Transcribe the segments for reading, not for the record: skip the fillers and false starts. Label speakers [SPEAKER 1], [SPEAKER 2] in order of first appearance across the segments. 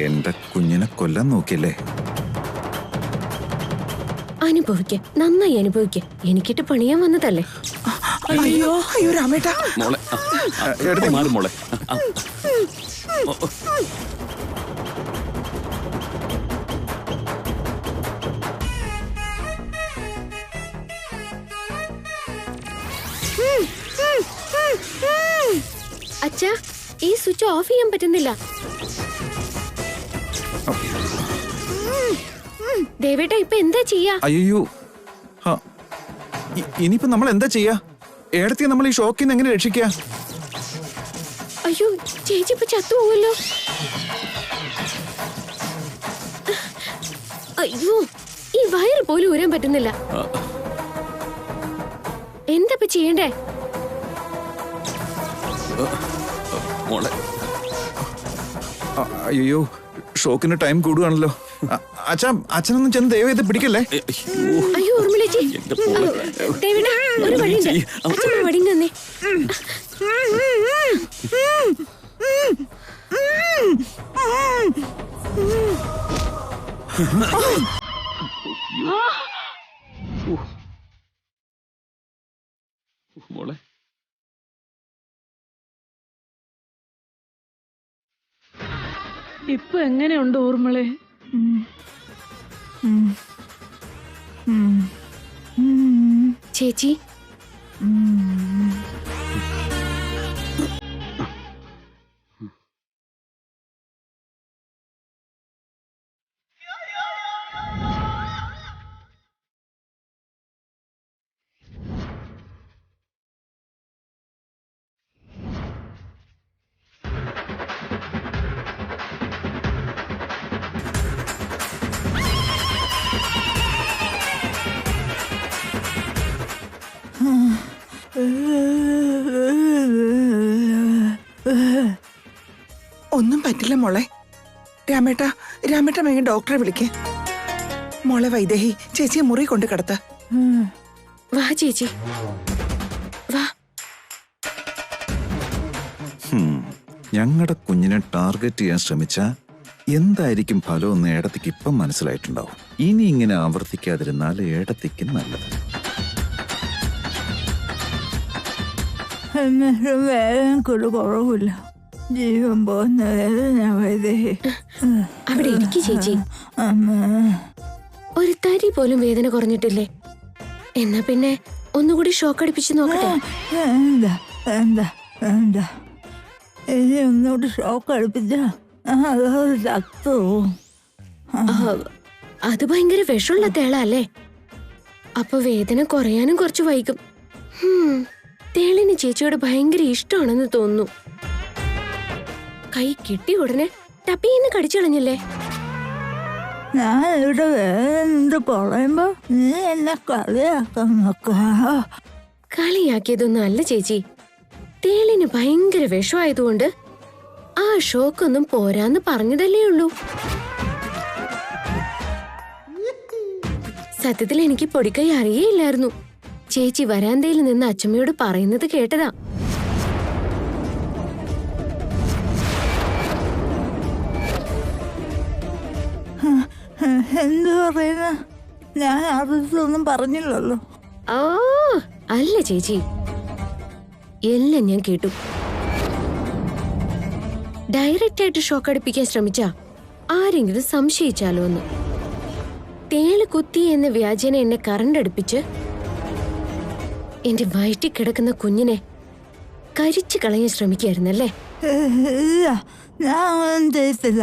[SPEAKER 1] എന്റെ കുഞ്ഞിനെ കൊല്ലാൻ നോക്കിയല്ലേ?
[SPEAKER 2] അനുഭവിക്ക, നന്നായി അനുഭവിക്ക. എനിക്കിട്ട് പണിയാൻ വന്നതല്ലേ.
[SPEAKER 3] അയ്യോ അയ്യോ രാമേട്ടാ,
[SPEAKER 4] മോളെ എടുത്ത് മാറും മോളെ.
[SPEAKER 2] അച്ഛാ, ഈ സ്വിച്ച് ഓഫ് ചെയ്യാൻ പറ്റുന്നില്ല. ദേവേട്ടാ, ഇപ്പൊ എന്താ ചെയ്യാ?
[SPEAKER 1] അയ്യോ, ഇനിയിപ്പോ നമ്മൾ എന്താ ചെയ്യാ? ഏടത്തിയെ നമ്മൾ ഈ ഷോക്കിൽ നിന്ന് എങ്ങനെ രക്ഷിക്കുക?
[SPEAKER 2] അയ്യോ, ചേച്ചി ഇപ്പൊ ചത്തുപോവല്ലോ. അയ്യോ, ഈ വയറ് പോലും ഊരാൻ പറ്റുന്നില്ല. എന്താ ഇപ്പൊ ചെയ്യണ്ടേ?
[SPEAKER 4] മോളെ,
[SPEAKER 1] അയ്യോ, ഷോക്കിന് ടൈം കൂടുകയാണല്ലോ. അച്ഛനൊന്നും ചെന്ന് ദയവ് ചെയ്ത് പിടിക്കല്ലേ.
[SPEAKER 2] അയ്യോ ഉർമിളേച്ചി, ദേവേട്ടാ ഒരു വഴിയുണ്ട്. അച്ഛൻ വടി തന്നെ.
[SPEAKER 4] മോളെ,
[SPEAKER 3] ഇപ്പൊ എങ്ങനെയുണ്ട് ഊർമിളെ?
[SPEAKER 2] ചേച്ചി,
[SPEAKER 3] ഒന്നും പറ്റില്ല മോളെ. രാമേട്ട വേഗം ഡോക്ടറെ വിളിക്കേ. മോളെ വൈദേഹി, ചേച്ചിയെ മുറി കൊണ്ട് കിടത്ത.
[SPEAKER 2] വാ ചേച്ചി, വാ.
[SPEAKER 1] ഞങ്ങളുടെ കുഞ്ഞിനെ ടാർഗറ്റ് ചെയ്യാൻ ശ്രമിച്ച എന്തായിരിക്കും ഫലമെന്ന് ഏടത്തിക്ക് ഇപ്പം മനസ്സിലായിട്ടുണ്ടാവും. ഇനി ഇങ്ങനെ ആവർത്തിക്കാതിരുന്നാൽ ഏടത്തിക്ക് നല്ലത്.
[SPEAKER 5] എന്നിട്ടും വേദനക്കൊരു കുറവില്ല. ജീവൻ പോകുന്ന വേദന വൈദേഹി.
[SPEAKER 2] അവിടെ ഇരിക്കും ചേച്ചി. ഒരു തരി പോലും വേദന കുറഞ്ഞിട്ടില്ലേ? എന്നാ പിന്നെ ഒന്നുകൂടി ഷോക്ക് അടിപ്പിച്ച് നോക്കട്ടെ.
[SPEAKER 5] എന്താ എന്താ എന്താ ഇനി ഒന്നുകൂടി ഷോക്ക് അടുപ്പിച്ച അതോട് ചത്തു.
[SPEAKER 2] അത് ഭയങ്കര വിഷമുള്ള തേള അല്ലേ? അപ്പൊ വേദന കുറയാനും കുറച്ച് വൈകും. തേളിന് ചേച്ചിയോട് ഭയങ്കര ഇഷ്ടമാണെന്ന് തോന്നുന്നു. കൈ കിട്ടി ഉടനെ ടപ്പീന്ന് കടിച്ചു കളഞ്ഞില്ലേ?
[SPEAKER 5] ഞാൻ ഇവിടെ വേദന പറയുമ്പോ നീ എന്നെ കളിയാക്കാൻ നോക്ക.
[SPEAKER 2] കളിയാക്കിയതൊന്നും അല്ല ചേച്ചി. തേളിന് ഭയങ്കര വിഷമായതുകൊണ്ട് ആ ഷോക്കൊന്നും പോരാന്ന് പറഞ്ഞതല്ലേ ഉള്ളൂ. സത്യത്തിൽ എനിക്ക് പൊടിക്കൈ അറിയേയില്ലായിരുന്നു. ചേച്ചി വരാന്തയിൽ നിന്ന് അച്ഛമ്മയോട് പറയുന്നത് കേട്ടതാ.
[SPEAKER 5] എന്ത് പറയുന്ന? ഞാൻ അടുത്തൊന്നും പറഞ്ഞില്ലല്ലോ.
[SPEAKER 2] ഓ അല്ല ചേച്ചി, എല്ലാം ഞാൻ കേട്ടു. ഡയറക്റ്റ് ആയിട്ട് ഷോക്ക് അടുപ്പിക്കാൻ ശ്രമിച്ച ആരെങ്കിലും സംശയിച്ചാലോ എന്ന്. തേള് കുത്തി എന്ന വ്യാജേന എന്നെ കറണ്ട് അടുപ്പിച്ച് എന്റെ വയറ്റിൽ കിടക്കുന്ന കുഞ്ഞിനെ കരിച്ചു കളയാൻ ശ്രമിക്കായിരുന്നല്ലേ?
[SPEAKER 5] ഞാൻ ചെയ്തില്ല.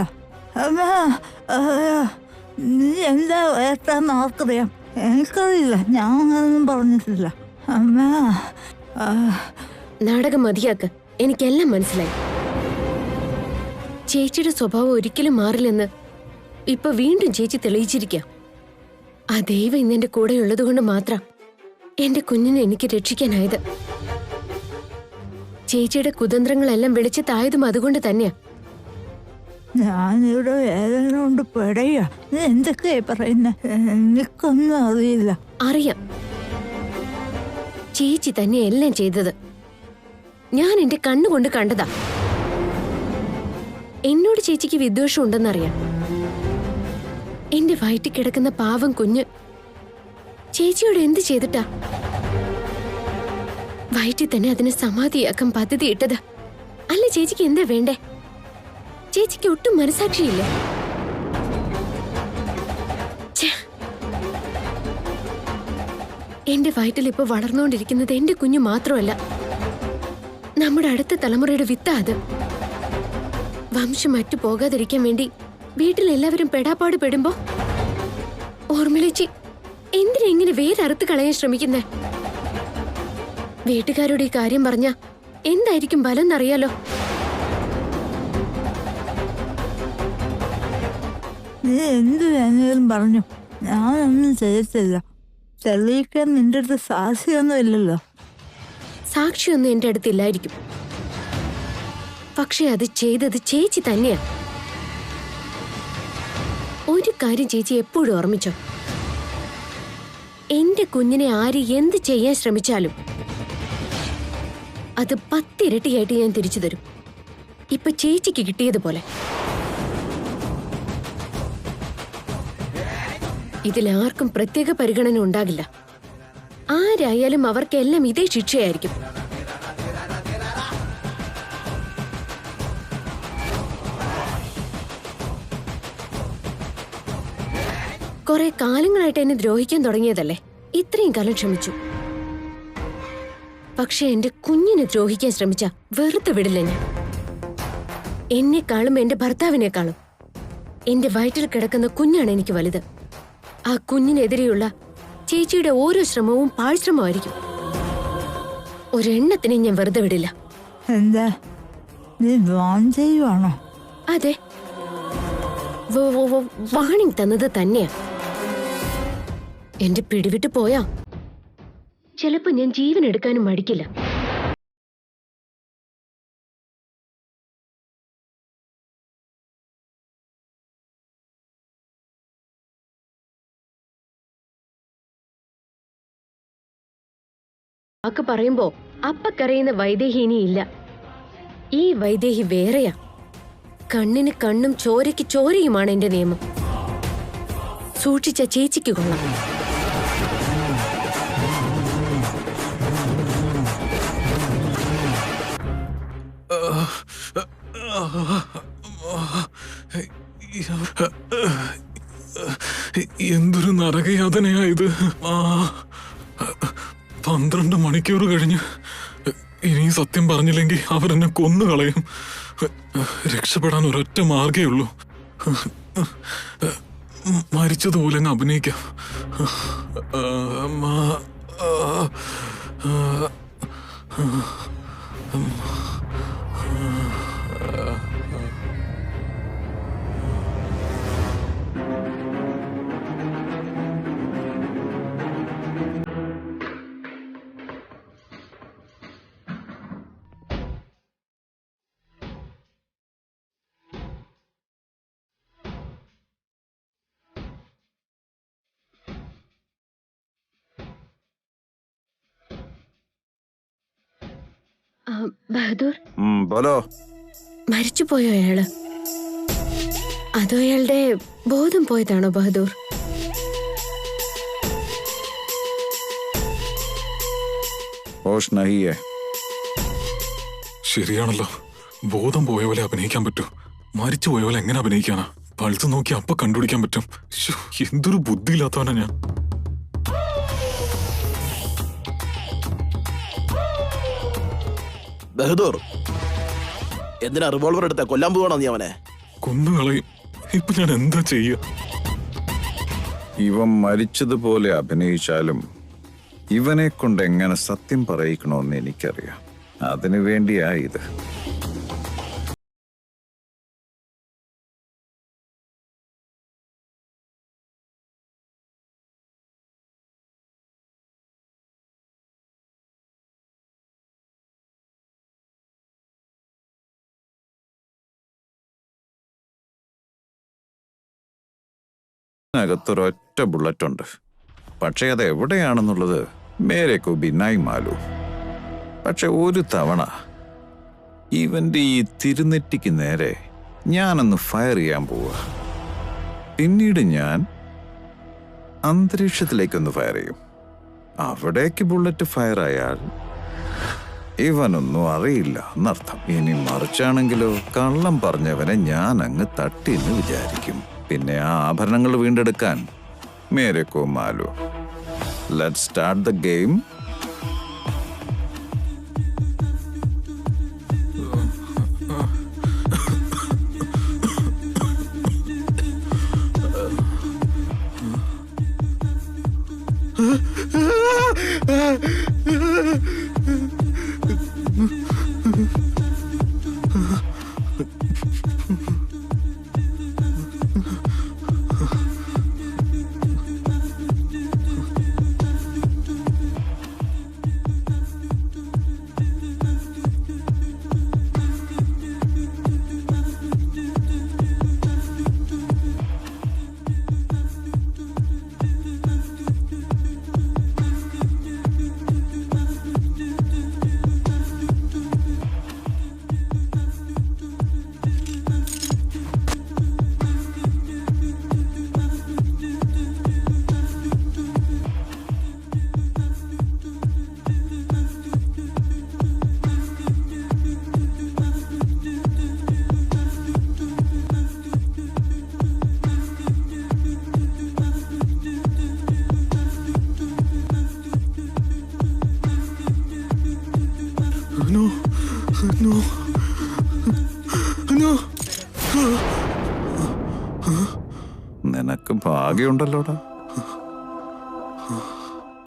[SPEAKER 5] നീ എന്താ എത്താന്ന് ആർക്കറിയാം? എനിക്കറിയില്ല, ഞാൻ ഒന്നും പറഞ്ഞിട്ടില്ല. അമ്മ
[SPEAKER 2] നാടകം മതിയാക്ക്. എനിക്കെല്ലാം മനസ്സിലായി. ചേച്ചിയുടെ സ്വഭാവം ഒരിക്കലും മാറില്ലെന്ന് ഇപ്പൊ വീണ്ടും ചേച്ചി തെളിയിച്ചിരിക്കാം. ആ ദൈവം ഇന്നെന്റെ കൂടെയുള്ളത് കൊണ്ട് മാത്രം എന്റെ കുഞ്ഞിനെ എനിക്ക് രക്ഷിക്കാനായത്. ചേച്ചിയുടെ കുതന്ത്രങ്ങളെല്ലാം വെളിച്ചത്തായതും അതുകൊണ്ട് തന്നെയാ.
[SPEAKER 5] ഞാനിവിടെ വേദന കൊണ്ട് പെടയ. നീ എന്തൊക്കെയാ പറയുന്ന? എനിക്കൊന്നും അറിയില്ല.
[SPEAKER 2] അറിയാം, ചേച്ചി തന്നെ എല്ലാം ചെയ്തത്. ഞാൻ എന്റെ കണ്ണുകൊണ്ട് കണ്ടതാ. എന്നോട് ചേച്ചിക്ക് വിദ്വേഷം ഉണ്ടെന്നറിയാം. എന്റെ വയറ്റിൽ കിടക്കുന്ന പാവം കുഞ്ഞ് ചേച്ചിയോട് എന്ത് ചെയ്തിട്ടാ വയറ്റിൽ തന്നെ അതിനെ സമാധിയാക്കാൻ പദ്ധതി ഇട്ടത്? അല്ല, ചേച്ചിക്ക് എന്താ വേണ്ടേ? ചേച്ചിക്ക് ഒട്ടും മനസാക്ഷിയില്ല. എന്റെ വയറ്റിൽ ഇപ്പൊ വളർന്നുകൊണ്ടിരിക്കുന്നത് എന്റെ കുഞ്ഞു മാത്രമല്ല, നമ്മുടെ അടുത്ത തലമുറയുടെ വിത്താ അത്. വംശം മറ്റു പോകാതിരിക്കാൻ വേണ്ടി വീട്ടിലെല്ലാവരും പെടാപ്പാട് പെടുമ്പോ ഓർമ്മിളിച്ച് എന്തിനാ ഇങ്ങനെ വേരറുത്ത് കളയാൻ ശ്രമിക്കുന്നേ? വീട്ടുകാരോട് ഈ കാര്യം പറഞ്ഞ എന്തായിരിക്കും ഫലം എന്നറിയാലോ.
[SPEAKER 5] നീ എന്ത് വേണേലും പറഞ്ഞു, ഞാനൊന്നും ചെയ്യത്തില്ല. തെളിയിക്കാൻ നിന്റെ അടുത്ത് സാക്ഷിയൊന്നും ഇല്ലല്ലോ.
[SPEAKER 2] സാക്ഷിയൊന്നും എന്റെ അടുത്തില്ലായിരിക്കും, പക്ഷെ അത് ചെയ്തത് ചേച്ചി തന്നെയാ. ഒരു കാര്യം ചേച്ചി എപ്പോഴും ഓർമ്മിച്ചോ, എന്റെ കുഞ്ഞിനെ ആര് എന്ത് ചെയ്യാൻ ശ്രമിച്ചാലും അത് 10 ഇരട്ടിയായിട്ട് ഞാൻ തിരിച്ചു തരും. ഇപ്പൊ ചേച്ചിക്ക് കിട്ടിയതുപോലെ. ഇതിലാർക്കും പ്രത്യേക പരിഗണന ഉണ്ടാകില്ല. ആരായാലും അവർക്കെല്ലാം ഇതേ ശിക്ഷയായിരിക്കും. കുറെ കാലങ്ങളായിട്ട് എന്നെ ദ്രോഹിക്കാൻ തുടങ്ങിയതല്ലേ, ഇത്രയും കാലം ക്ഷമിച്ചു. പക്ഷെ എന്റെ കുഞ്ഞിനെ ദ്രോഹിക്കാൻ ശ്രമിച്ച വെറുതെ വിടില്ല ഞാൻ. എന്നെക്കാളും എന്റെ ഭർത്താവിനേക്കാളും എന്റെ വയറ്റിൽ കിടക്കുന്ന കുഞ്ഞാണ് എനിക്ക് വലുത്. ആ കുഞ്ഞിനെതിരെയുള്ള ചേച്ചിയുടെ ഓരോ ശ്രമവും പാഴ്ശ്രമമായിരിക്കും. ഒരെണ്ണത്തിനെ ഞാൻ വെറുതെ വിടില്ല.
[SPEAKER 5] എന്താ നീ വാൺ ചെയ്യുവാണോ?
[SPEAKER 2] അതെ, വാണിംഗ് തന്നത് തന്നെയാ. എന്റെ പിടിവിട്ട് പോയാ ചിലപ്പോ ഞാൻ ജീവൻ എടുക്കാനും മടിക്കില്ല. വാക്ക് പറയുമ്പോ അപ്പക്കറിയുന്ന വൈദേഹിനി ഇല്ല. ഈ വൈദേഹി വേറെയാ. കണ്ണിന് കണ്ണും ചോരയ്ക്ക് ചോരയുമാണ് എന്റെ നിയമം. സൂക്ഷിച്ച ചേച്ചിക്ക് കൊള്ളാം.
[SPEAKER 6] എന്തൊരു നരകയാതനയാ ഇത്. 12 മണിക്കൂർ കഴിഞ്ഞ് ഇനി സത്യം പറഞ്ഞില്ലെങ്കിൽ അവരെന്നെ കൊന്നുകളയും. രക്ഷപ്പെടാൻ ഒരൊറ്റ മാർഗേ ഉള്ളൂ, മരിച്ചതുപോലെ അങ്ങ് അഭിനയിക്കാം.
[SPEAKER 2] ബഹദൂർ,
[SPEAKER 1] ബോലോ.
[SPEAKER 2] മരിച്ചുപോയോ അയാള്? അതോ അയാളുടെ ബോധം പോയതാണോ ബഹദൂർ?
[SPEAKER 1] ഹോഷ് നഹീ ഹൈ.
[SPEAKER 6] ശരിയാണല്ലോ, ബോധം പോയ പോലെ അഭിനയിക്കാൻ പറ്റൂ, മരിച്ചു പോയ പോലെ എങ്ങനെ അഭിനയിക്കാനാ? പൾസ് നോക്കി അപ്പൊ കണ്ടുപിടിക്കാൻ പറ്റും. എന്തൊരു ബുദ്ധിയില്ലാത്തവനാ ഞാൻ.
[SPEAKER 4] ബഹദൂർ, എന്തിനാ റിവോൾവർ എടുത്ത കൊല്ലാൻ പോവാണോ നീ അവനെ?
[SPEAKER 6] കൊന്നുകളയും. ഇപ്പൊ ഞാൻ എന്താ ചെയ്യ?
[SPEAKER 1] ഇവൻ മരിച്ചതുപോലെ അഭിനയിച്ചാലും ഇവനെ കൊണ്ട് എങ്ങനെ സത്യം പറയിക്കണമെന്ന് എനിക്കറിയാം. അതിനു വേണ്ടിയാ ഇത്. അകത്തൊരൊറ്റ ബുള്ളറ്റ് ഉണ്ട്. പക്ഷെ അത് എവിടെയാണെന്നുള്ളത് മേരെ കോ ബിനായി മാലൂ. പക്ഷെ ഒരു തവണ ഇവന്റെ ഈ തിരുനെറ്റിക്ക് നേരെ ഞാനൊന്ന് ഫയർ ചെയ്യാൻ പോവാ. പിന്നീട് ഞാൻ അന്തരീക്ഷത്തിലേക്കൊന്ന് ഫയർ ചെയ്യും. അവിടേക്ക് ബുള്ളറ്റ് ഫയർ ആയാൽ ഇവനൊന്നും അറിയില്ല എന്നർത്ഥം. ഇനി മറിച്ചാണെങ്കിലോ കള്ളം പറഞ്ഞവനെ ഞാൻ അങ്ങ് തട്ടിന്ന് വിചാരിക്കും. പിന്നെ ആ ആഭരണങ്ങൾ വീണ്ടെടുക്കാൻ മേരെക്കോ മാലു. Let's start the game. നിനക്ക് ഭാഗ്യമുണ്ടല്ലോടാ.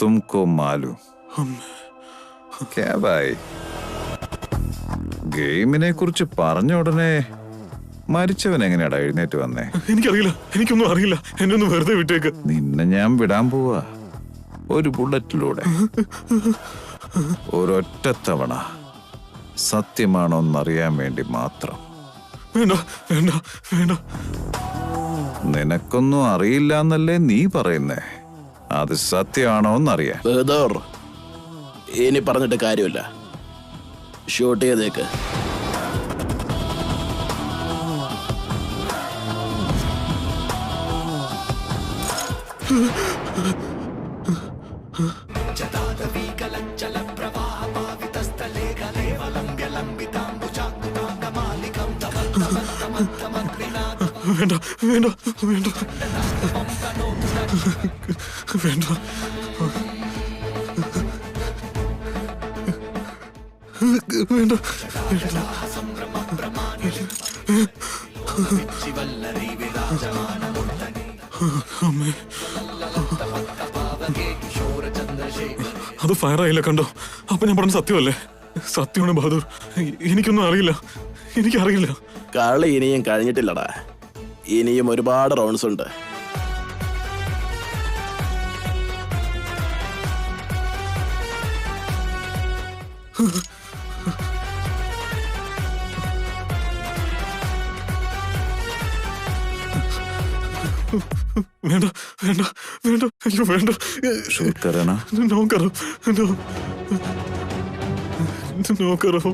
[SPEAKER 1] തുംകോ മാലു. ക്യാബായി ഗെയിമിനെ കുറിച്ച് പറഞ്ഞ ഉടനെ മരിച്ചവൻ എങ്ങനെയാടാ എഴുന്നേറ്റ് വന്നേ?
[SPEAKER 6] എനിക്കറിയില്ല, എനിക്കൊന്നും അറിയില്ല. എന്നെ ഒന്ന് വെറുതെ വിട്ടേക്ക്.
[SPEAKER 1] നിന്നെ ഞാൻ വിടാൻ പോവാ ഒരു ബുള്ളറ്റിലൂടെ. ഒരൊറ്റ തവണ സത്യമാണോന്നറിയാൻ വേണ്ടി മാത്രം.
[SPEAKER 6] വേണ്ട വേണ്ട വേണ്ട.
[SPEAKER 1] നിനക്കൊന്നും അറിയില്ല എന്നല്ലേ നീ പറയുന്നേ? അത് സത്യമാണോന്നറിയാൻ.
[SPEAKER 4] ബഹദൂർ, ഇനി പറഞ്ഞിട്ട് കാര്യമില്ല. ഷൂട്ട് ചെയ്തേക്ക്.
[SPEAKER 6] വേണ്ട വേണ്ട വേണ്ട വേണ്ട. വേണ്ട. അമ്മേ, അത് ഫയർ ആയില്ല, കണ്ടോ? അപ്പൊ ഞാൻ പറഞ്ഞ സത്യമല്ലേ? സത്യമാണ് ബഹദൂർ. എനിക്കൊന്നും അറിയില്ല, എനിക്കറിയില്ല.
[SPEAKER 4] കളി ഇനിയും കഴിഞ്ഞിട്ടില്ലടാ. ഇനിയും ഒരുപാട് റൗണ്ട്സ് ഉണ്ട്.
[SPEAKER 6] വേണ്ട വേണ്ട വേണ്ട. അയ്യോ വേണ്ട.
[SPEAKER 1] ഷൂട്ട് കരനാ.
[SPEAKER 6] നോ കറോ, നോ നോ കറോ.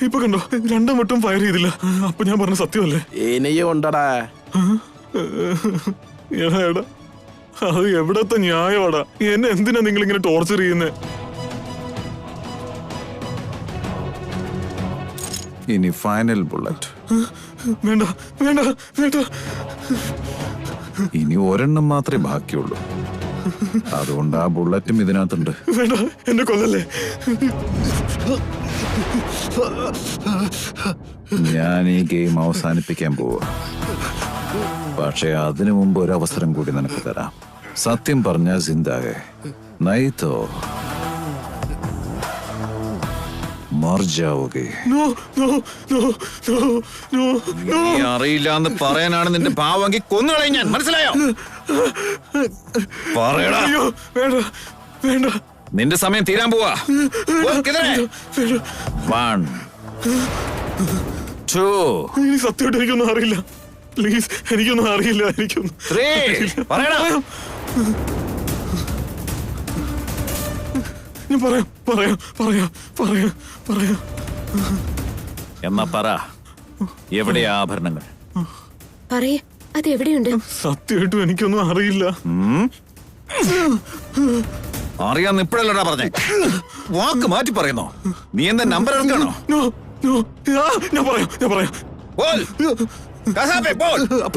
[SPEAKER 6] ഇപ്പൊ കണ്ടോ, രണ്ടും വട്ടം ഫയർ ചെയ്തില്ല. അപ്പൊ ഞാൻ പറഞ്ഞ സത്യമല്ലേ?
[SPEAKER 4] ഇനിയും ഉണ്ടടാ.
[SPEAKER 6] എടാ എടാ, അത് എവിടത്തെ ന്യായമാടാ? എന്നെ എന്തിനാ നിങ്ങൾ ഇങ്ങനെ ടോർച്ചർ ചെയ്യുന്നേ?
[SPEAKER 1] ഇനി ഫൈനൽ ബുള്ളറ്റ്.
[SPEAKER 6] വേണ്ട വേണ്ട വേണ്ട.
[SPEAKER 1] ഇനി ഒരെണ്ണം മാത്രമേ ബാക്കിയുള്ളൂ. അതുകൊണ്ട് ആ ബുള്ളറ്റും ഇതിനകത്തുണ്ട്.
[SPEAKER 6] വേണ്ട, എന്നെ കൊല്ലല്ലേ.
[SPEAKER 1] ഞാൻ ഈ ഗെയിം അവസാനിപ്പിക്കാൻ പോവാ. പക്ഷെ അതിനു മുമ്പ് ഒരു അവസരം കൂടി നിനക്ക് തരാം. സത്യം പറഞ്ഞ സിന്ദാഗെ നൈതോ മർജാവുകെ.
[SPEAKER 6] No no no no no no.
[SPEAKER 1] നീ അറിയില്ല എന്ന് പറയാനാണ് നിന്റെ ഭാവമെങ്കിൽ കൊന്നുകളയും ഞാൻ. മനസ്സിലായോ? പറയടാ.
[SPEAKER 6] അയ്യോ വേണ്ട വേണ്ട.
[SPEAKER 1] നിന്റെ സമയം തീരാൻ പോവാ. One, two.
[SPEAKER 6] എനിക്ക് സത്യമായിട്ട് എനിക്കൊന്നും അറിയില്ല. പ്ലീസ്, എനിക്കൊന്നും അറിയില്ല. ഞാൻ പറയാം.
[SPEAKER 1] എന്നാ പറ, എവിടെയാ ആഭരണങ്ങൾ?
[SPEAKER 2] പറയേ, അതെവിടെയുണ്ട്?
[SPEAKER 6] സത്യമായിട്ടും എനിക്കൊന്നും അറിയില്ല.
[SPEAKER 1] അറിയാന്ന് ഇപ്പഴല്ലടാ പറഞ്ഞേ. വാക്ക് മാറ്റി പറയുന്നോ? നീ എന്താ നമ്പർ എടുക്കണോ?
[SPEAKER 6] ഞാൻ പറയാം.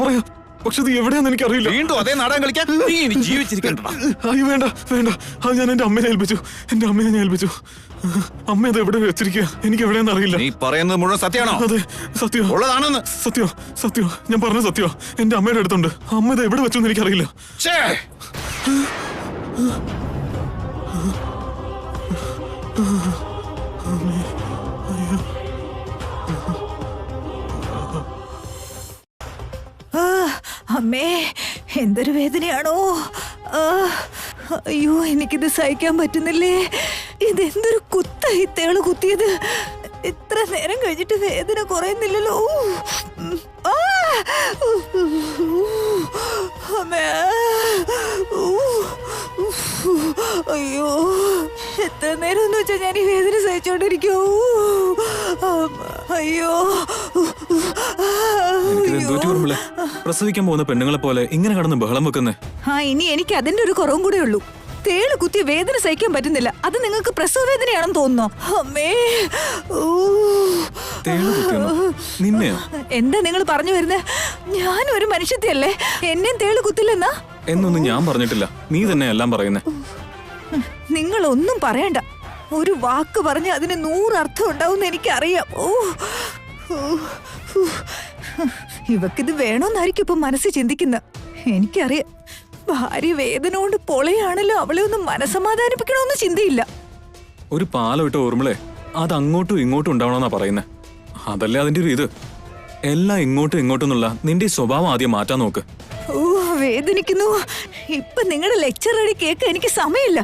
[SPEAKER 6] പറയാം, പക്ഷെ ഇത് എവിടെയാന്ന് എനിക്കറിയില്ല.
[SPEAKER 1] വീണ്ടും അതേ നാടകം കളിക്കാൻ നീ ഇനി ജീവിച്ചിരിക്കണ്ട.
[SPEAKER 6] അയ്യോ വേണ്ട, അത് ഞാൻ എന്റെ അമ്മേനെ ഏൽപ്പിച്ചു. അമ്മ അത് എവിടെ വെച്ചിരിക്കുക, എനിക്ക് എവിടെയെന്ന് അറിയില്ല.
[SPEAKER 1] നീ പറയുന്നത് മുഴുവൻ സത്യമാണോ?
[SPEAKER 6] അതെ, സത്യം
[SPEAKER 1] ഉള്ളതാണെന്ന്.
[SPEAKER 6] സത്യം ഞാൻ പറഞ്ഞ സത്യം. എന്റെ അമ്മയുടെ അടുത്തുണ്ട്. അമ്മ ഇത് എവിടെ വെച്ചെന്ന് എനിക്കറിയില്ല.
[SPEAKER 5] അമ്മേ, എന്തൊരു വേദനയാണോ! അയ്യോ, എനിക്കിത് സഹിക്കാൻ പറ്റുന്നില്ലേ. ഇതെന്തൊരു കുത്തായി തേള് കുത്തിയത്. ഇത്ര നേരം കഴിഞ്ഞിട്ട് വേദന കുറയുന്നില്ലല്ലോ. അമ്മേ, അയ്യോ, എത്ര നേരം എന്ന് വെച്ചാൽ ഞാൻ ഈ വേദന സഹിച്ചോണ്ടിരിക്കൂ. അയ്യോ,
[SPEAKER 6] പ്രസവിക്കാൻ പോകുന്ന പെണ്ണുങ്ങളെ പോലെ ഇങ്ങനെ കടന്ന് ബഹളം വെക്കുന്നേ.
[SPEAKER 5] ഇനി എനിക്ക് അതിന്റെ ഒരു കുറവും കൂടെ ഉള്ളൂ. തേള് കുത്തിയ വേദന സഹിക്കാൻ പറ്റുന്നില്ല. അത് നിങ്ങൾക്ക് പ്രസവ വേദനയാണെന്ന് തോന്നുന്നോ? അമ്മേ,
[SPEAKER 6] നിന്നെയോ?
[SPEAKER 5] എന്താ നിങ്ങൾ പറഞ്ഞു വരുന്നത്? ഞാനൊരു മനുഷ്യത്തിയല്ലേ, എന്നെയും തേള് കുത്തില്ലെന്നാ?
[SPEAKER 6] എന്നൊന്നും ഞാൻ പറഞ്ഞിട്ടില്ല, നീ തന്നെ എല്ലാം പറയുന്നേ.
[SPEAKER 5] നിങ്ങളൊന്നും പറയണ്ട. ഒരു വാക്ക് പറഞ്ഞ് അതിന് 100 അർത്ഥം ഉണ്ടാവും എനിക്കറിയാം. ഇവക്കിത് വേണോന്നായിരിക്കും ഇപ്പൊ മനസ്സ് ചിന്തിക്കുന്ന. എനിക്കറിയാം, ഭാര്യ വേദന കൊണ്ട് പൊളയാണല്ലോ, അവളെ ഒന്ന് മനസമാധാനിപ്പിക്കണമെന്ന് ചിന്തയില്ല.
[SPEAKER 6] ഒരു പാലം ഇട്ട ഓർമ്മളെ അത് അങ്ങോട്ടും ഇങ്ങോട്ടും ഉണ്ടാവണമെന്നാ പറയുന്നേ. അതല്ലേ അതിന്റെ ഒരു ഇത്. എല്ലാം ഇങ്ങോട്ടും എന്നുള്ള നിന്റെ സ്വഭാവം ആദ്യം മാറ്റാൻ നോക്ക്.
[SPEAKER 5] വേദനിക്കുന്നു. ഇപ്പൊ നിങ്ങളുടെ ലെക്ചർ അടി കേൾക്കാൻ എനിക്ക് സമയമില്ല.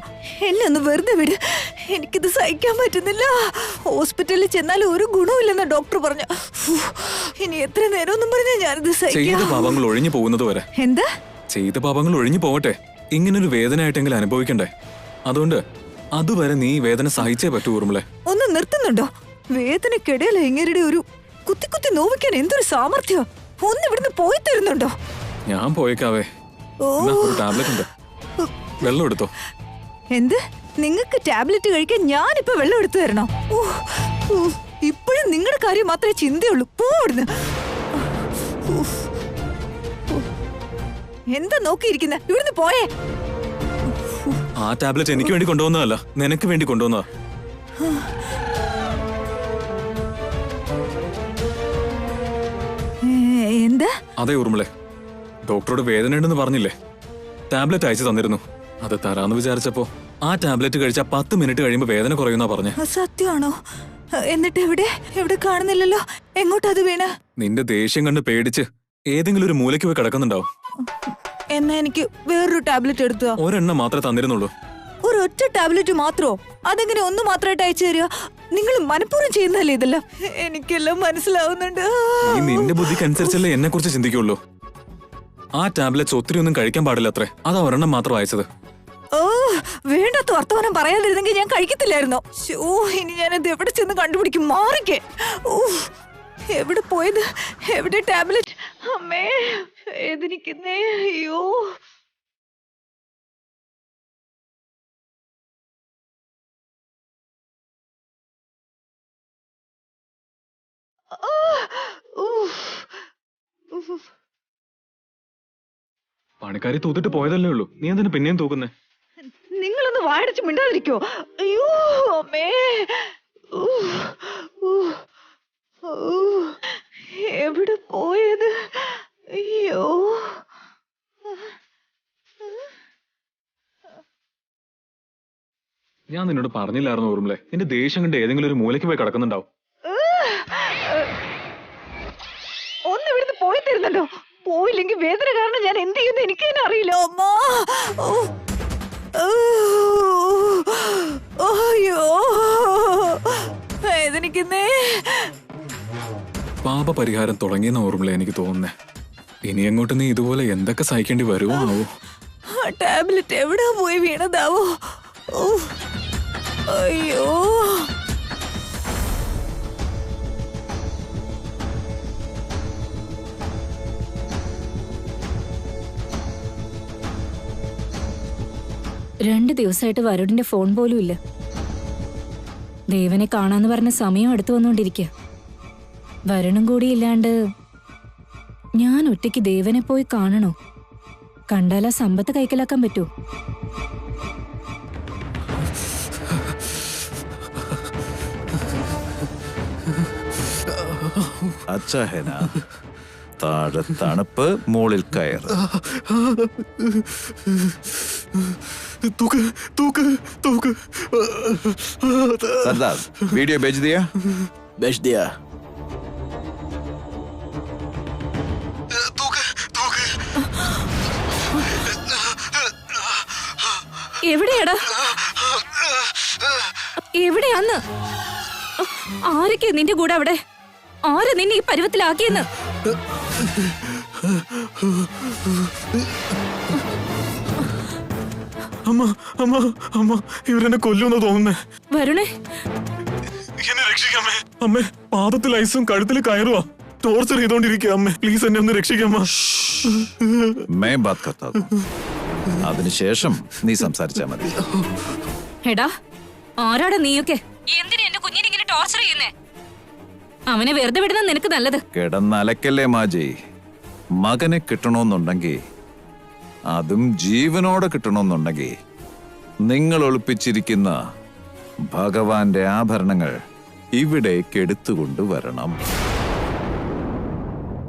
[SPEAKER 5] എന്നെ ഒന്ന് വെറുതെ വിട്. എനിക്കിത് സഹിക്കാൻ പറ്റുന്നില്ല. ഹോസ്പിറ്റലിൽ ചെന്നാൽ ഒരു ഗുണമില്ലെന്ന ഡോക്ടർ പറഞ്ഞു. ഇനി എത്ര നേരം ഒന്നും പറഞ്ഞാ ഞാനിത്
[SPEAKER 6] ചെയ്ത പാപങ്ങൾ ഒഴിഞ്ഞു പോകുന്നത് വരെ.
[SPEAKER 5] എന്താ?
[SPEAKER 6] ചെയ്ത പാപങ്ങൾ ഒഴിഞ്ഞു പോവട്ടെ. ഇങ്ങനൊരു വേദനയായിട്ടെങ്കിലും അനുഭവിക്കണ്ടേ. അതുകൊണ്ട് അതുവരെ നീ വേദന സഹിച്ചേ പറ്റൂ ഊർമിളെ.
[SPEAKER 5] ഒന്ന് നിർത്തുന്നുണ്ടോ? വേദനക്കിടയിൽ എങ്ങനെ ഒരു കുത്തി നോവിക്കാൻ എന്തൊരു സാമർഥ്യം. ഒന്ന് ഇവിടുന്ന് പോയി തരുന്നുണ്ടോ?
[SPEAKER 6] ഞാൻ പോയേക്കാവേ. ഒരു ടാബ്ലറ്റ് ഉണ്ട്, വെള്ളം എടുത്തോ.
[SPEAKER 5] എന്ത്? നിങ്ങൾക്ക് ടാബ്ലറ്റ് കഴിക്കാൻ ഞാനിപ്പോ വെള്ളം എടുത്തു തരണോ? ഇപ്പോഴും നിങ്ങളുടെ കാര്യം മാത്രമേ ചിന്തയുള്ളൂ. പോടുന്നു. എന്താ നോക്കിയിരിക്കുന്ന? ഇവിടുന്ന് പോയേ.
[SPEAKER 6] ആ ടാബ്ലറ്റ് എനിക്ക് വേണ്ടി കൊണ്ടുവന്നതല്ല, നിനക്ക് വേണ്ടി കൊണ്ടുവന്നതാ.
[SPEAKER 5] എന്താ?
[SPEAKER 6] അതെ ഊർമിളെ, ഡോക്ടറോട് വേദന ഉണ്ടെന്ന് പറഞ്ഞില്ലേ, ടാബ്ലറ്റ് അയച്ചു തന്നിരുന്നു. അത് തരാന്ന് വിചാരിച്ചപ്പോ ആ ടാബ്ലറ്റ് കഴിച്ചാൽ 10 മിനിറ്റ് കഴിയുമ്പോ വേദന കുറയുന്നാ പറഞ്ഞേ.
[SPEAKER 5] സത്യമാണോ? എന്നിട്ട് എവിടെ കാണുന്നില്ലല്ലോ. എങ്ങോട്ടാ അത് വീണ?
[SPEAKER 6] നിന്റെ ദേഷ്യം കണ്ട് പേടിച്ച് ഏതെങ്കിലും ഒരു മൂലയ്ക്ക് പോയി കിടക്കുന്നുണ്ടാവും.
[SPEAKER 5] എന്നാ എനിക്ക് വേറൊരു ടാബ്ലറ്റ് എടുത്തോ?
[SPEAKER 6] ഒരെണ്ണം മാത്രമേ തന്നിരുന്നുള്ളൂ.
[SPEAKER 5] ഒരൊറ്റ ടാബ്ലറ്റ് മാത്രോ? അതെങ്ങനെ ഒന്ന് മാത്രമായിട്ട് അയച്ചു തരിക? നിങ്ങൾ മനഃപൂർവ്വം ചെയ്യുന്നല്ലേ ഇതെല്ലാം? എനിക്കെല്ലാം മനസ്സിലാവുന്നുണ്ട്.
[SPEAKER 6] നീ നിന്റെ ബുദ്ധിക്കനുസരിച്ചല്ലേ എന്നെ കുറിച്ച് ചിന്തിക്കുള്ളൂ. ആ ടാബ്ലറ്റ്സ് ഒത്തിരി ഒന്നും കഴിക്കാൻ പാടില്ല അത്രേ. അതാ ഒരെണ്ണം മാത്രം അയച്ചത്.
[SPEAKER 5] വേണ്ടാത്ത വർത്തമാനം പറയാതിരുന്നെങ്കിൽ ഞാൻ കഴിക്കത്തില്ലായിരുന്നോ? ഇനി ഞാനത് എവിടെ ചെന്ന് കണ്ടുപിടിക്കും? മാറിക്കേ. എവിടെ പോയത്? എവിടെ ടാബ്ലറ്റ്? അമ്മേ, വേദനിക്കുന്നേ. അയ്യോ,
[SPEAKER 6] പണിക്കാരി തൂത്തിട്ട് പോയതല്ലേ ഉള്ളൂ, നീ എന്തിനാ പിന്നെയും തൂക്കുന്നേ?
[SPEAKER 5] നിങ്ങളൊന്ന് വായടച്ച് മിണ്ടാതിരിക്കോ? അയ്യോ അമ്മേ, എവിടെ പോയത്? അയ്യോ,
[SPEAKER 6] ഞാൻ നിന്നോട് പറഞ്ഞില്ലായിരുന്നു ഊർമിളെ, നിന്റെ ദേഷ്യം കണ്ട് ഏതെങ്കിലും ഒരു മൂലയ്ക്ക് പോയി കിടക്കുന്നുണ്ടാവും.
[SPEAKER 5] ഒന്ന് ഇവിടുന്ന് പോയി തരുന്നല്ലോ. പോയില്ലെങ്കിൽ വേദന കാരണം ഞാൻ എന്ത് ചെയ്യുന്നു എനിക്ക് തന്നെ അറിയില്ല. അമ്മ, അയ്യോ, വേദനിക്കുന്നേ.
[SPEAKER 6] പാപപരിഹാരം തുടങ്ങിയെന്ന ഊർമിളെ എനിക്ക് തോന്നുന്നേ. ഇനി അങ്ങോട്ട് നീ ഇതുപോലെ എന്തൊക്കെ സഹിക്കേണ്ടി വരുമോ ആവോ.
[SPEAKER 5] ആ ടാബ്ലറ്റ് എവിടാ പോയി വീണതാവോ? ഓ, അയ്യോ.
[SPEAKER 7] രണ്ട് ദിവസമായിട്ട് വരുണിന്റെ ഫോൺ പോലും ഇല്ല. ദേവനെ കാണാന്ന് പറഞ്ഞ സമയം അടുത്തു വന്നുകൊണ്ടിരിക്കുക. വരുണും കൂടി ഇല്ലാണ്ട് ഞാൻ ഒറ്റയ്ക്ക് ദേവനെ പോയി കാണണോ? കണ്ടാൽ ആ സമ്പത്ത് കൈക്കലാക്കാൻ പറ്റുമോ?
[SPEAKER 1] അച്ഛഹന താഴെ തണുപ്പ്, മുകളിൽ കയറ്. सरदार वीडियो भेज दिया?
[SPEAKER 4] भेज दिया।
[SPEAKER 7] എവിടെയാടാ? എവിടെയാന്ന്? ആരൊക്കെ നിന്റെ കൂടെ അവിടെ? ആരാ നിന്നെ ഈ പരുവത്തിലാക്കിയെന്ന്?
[SPEAKER 6] അമ്മ അമ്മ അമ്മ ഇവരെന്നെ കൊല്ലുമെന്ന് തോന്നുന്നേ.
[SPEAKER 7] വരുണേ,
[SPEAKER 6] എന്നെ രക്ഷിക്കാമേ. അമ്മേ, പാദത്തിൽ ഐസും കഴുത്തിൽ കയറുവാ. ടോർച്ചർ ചെയ്തോണ്ടിരിക്കുക. അമ്മേ പ്ലീസ് എന്നെ ഒന്ന് രക്ഷിക്കാമ്മ.
[SPEAKER 1] मैं बात करता हूं. അതിനുശേഷം നീ സംസാരിച്ചാ മതി.
[SPEAKER 7] എടാ, ആരാടാ നീയൊക്കെ? എന്തിനാ എന്റെ കുഞ്ഞിനെ ഇങ്ങനെ ടോർച്ചർ ചെയ്യുന്നേ? അവനെ വെറുതെ വിടുന്ന നിനക്ക് നല്ലത്.
[SPEAKER 1] കിടന്നലക്കല്ലേ മാജി. മകനെ കിട്ടണമെന്നുണ്ടെങ്കിൽ, അതും ജീവനോടെ കിട്ടണമെന്നുണ്ടെങ്കിൽ, നിങ്ങൾ ഒളിപ്പിച്ചിരിക്കുന്ന ഭഗവാന്റെ ആഭരണങ്ങൾ ഇവിടേക്ക് എടുത്തുകൊണ്ടുവരണം.